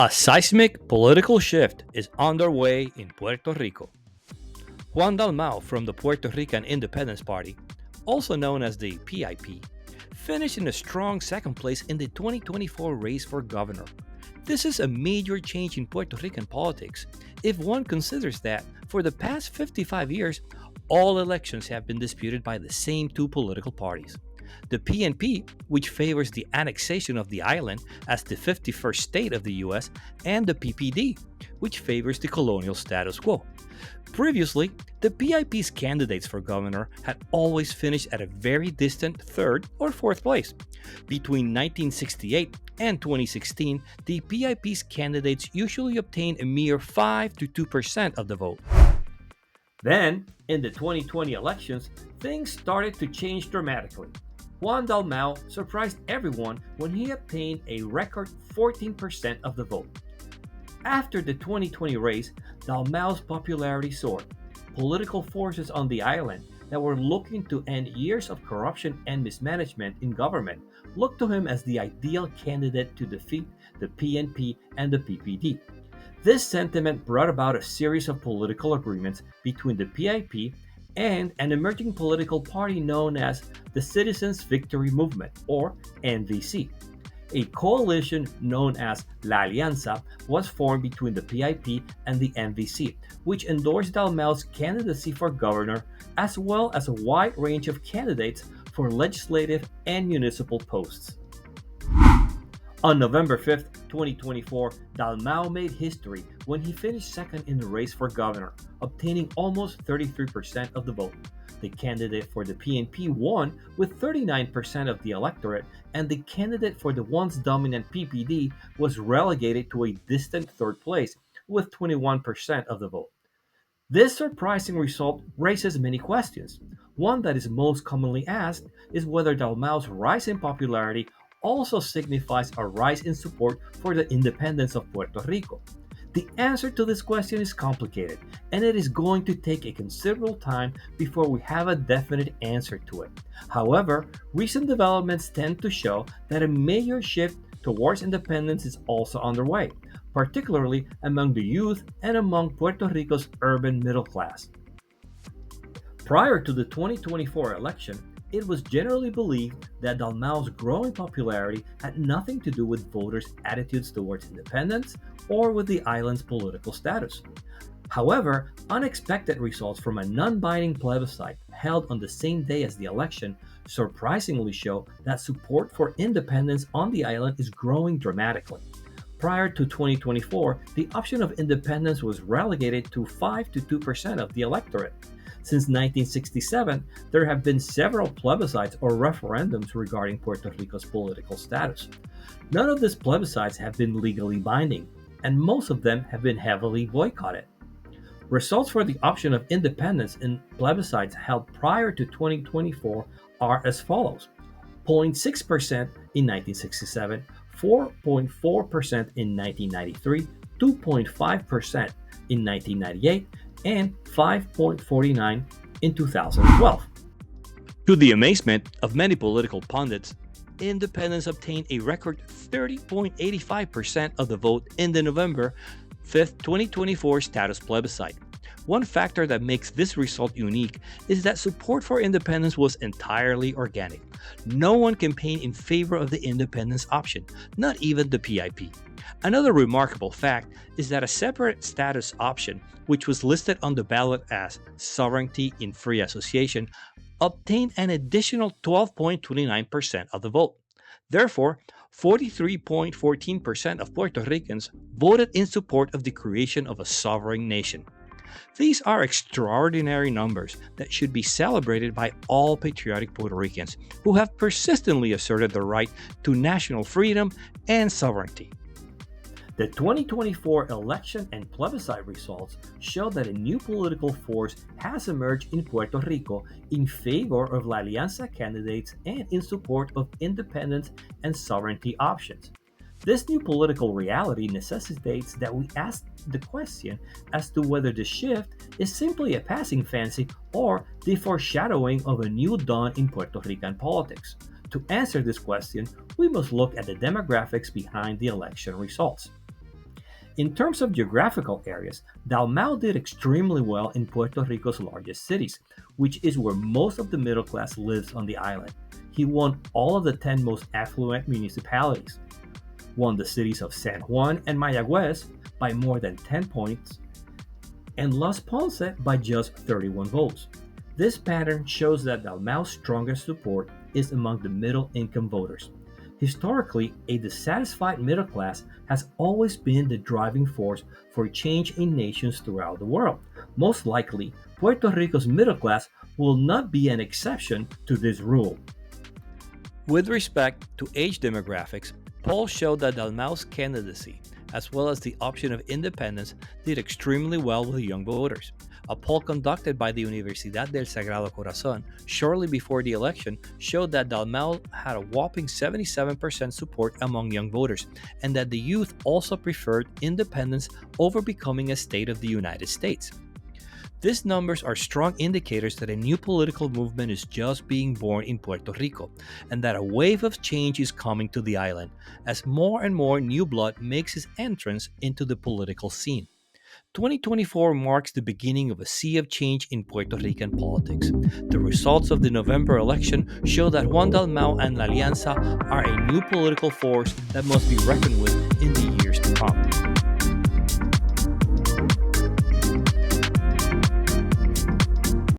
A seismic political shift is underway in Puerto Rico. Juan Dalmau from the Puerto Rican Independence Party, also known as the PIP, finished in a strong second place in the 2024 race for governor. This is a major change in Puerto Rican politics if one considers that, for the past 55 years, all elections have been disputed by the same two political parties. The PNP, which favors the annexation of the island as the 51st state of the US, and the PPD, which favors the colonial status quo. Previously, the PIP's candidates for governor had always finished at a very distant third or fourth place. Between 1968 and 2016, the PIP's candidates usually obtained a mere 5 to 2% of the vote. Then, in the 2020 elections, things started to change dramatically. Juan Dalmau surprised everyone when he obtained a record 14% of the vote. After the 2020 race, Dalmau's popularity soared. Political forces on the island that were looking to end years of corruption and mismanagement in government looked to him as the ideal candidate to defeat the PNP and the PPD. This sentiment brought about a series of political agreements between the PIP and an emerging political party known as the Citizens Victory Movement, or NVC. A coalition known as La Alianza was formed between the PIP and the NVC, which endorsed Dalmau's candidacy for governor, as well as a wide range of candidates for legislative and municipal posts. On November 5, 2024, Dalmau made history when he finished second in the race for governor, obtaining almost 33% of the vote. The candidate for the PNP won with 39% of the electorate, and the candidate for the once dominant PPD was relegated to a distant third place with 21% of the vote. This surprising result raises many questions. One that is most commonly asked is whether Dalmau's rise in popularity also signifies a rise in support for the independence of Puerto Rico. The answer to this question is complicated, and it is going to take a considerable time before we have a definite answer to it. However, recent developments tend to show that a major shift towards independence is also underway, particularly among the youth and among Puerto Rico's urban middle class. Prior to the 2024 election, it was generally believed that Dalmau's growing popularity had nothing to do with voters' attitudes towards independence or with the island's political status. However, unexpected results from a non-binding plebiscite held on the same day as the election surprisingly show that support for independence on the island is growing dramatically. Prior to 2024, the option of independence was relegated to 5 to 2% of the electorate. Since 1967, there have been several plebiscites or referendums regarding Puerto Rico's political status. None of these plebiscites have been legally binding, and most of them have been heavily boycotted. Results for the option of independence in plebiscites held prior to 2024 are as follows: 0.6% in 1967, 4.4% in 1993, 2.5% in 1998, and 5.49 in 2012. To the amazement of many political pundits, independence obtained a record 30.85% of the vote in the November 5, 2024 status plebiscite. One factor that makes this result unique is that support for independence was entirely organic. No one campaigned in favor of the independence option, not even the PIP. Another remarkable fact is that a separate status option, which was listed on the ballot as sovereignty in free association, obtained an additional 12.29% of the vote. Therefore, 43.14% of Puerto Ricans voted in support of the creation of a sovereign nation. These are extraordinary numbers that should be celebrated by all patriotic Puerto Ricans who have persistently asserted the right to national freedom and sovereignty. The 2024 election and plebiscite results show that a new political force has emerged in Puerto Rico in favor of La Alianza candidates and in support of independence and sovereignty options. This new political reality necessitates that we ask the question as to whether the shift is simply a passing fancy or the foreshadowing of a new dawn in Puerto Rican politics. To answer this question, we must look at the demographics behind the election results. In terms of geographical areas, Dalmau did extremely well in Puerto Rico's largest cities, which is where most of the middle class lives on the island. He won all of the 10 most affluent municipalities, won the cities of San Juan and Mayagüez by more than 10 points, and lost Ponce by just 31 votes. This pattern shows that Dalmau's strongest support is among the middle income voters. Historically, a dissatisfied middle class has always been the driving force for change in nations throughout the world. Most likely, Puerto Rico's middle class will not be an exception to this rule. With respect to age demographics, polls showed that Dalmau's candidacy, as well as the option of independence, did extremely well with young voters. A poll conducted by the Universidad del Sagrado Corazón shortly before the election showed that Dalmau had a whopping 77% support among young voters, and that the youth also preferred independence over becoming a state of the United States. These numbers are strong indicators that a new political movement is just being born in Puerto Rico, and that a wave of change is coming to the island as more and more new blood makes its entrance into the political scene. 2024 marks the beginning of a sea of change in Puerto Rican politics. The results of the November election show that Juan Dalmau and La Alianza are a new political force that must be reckoned with in the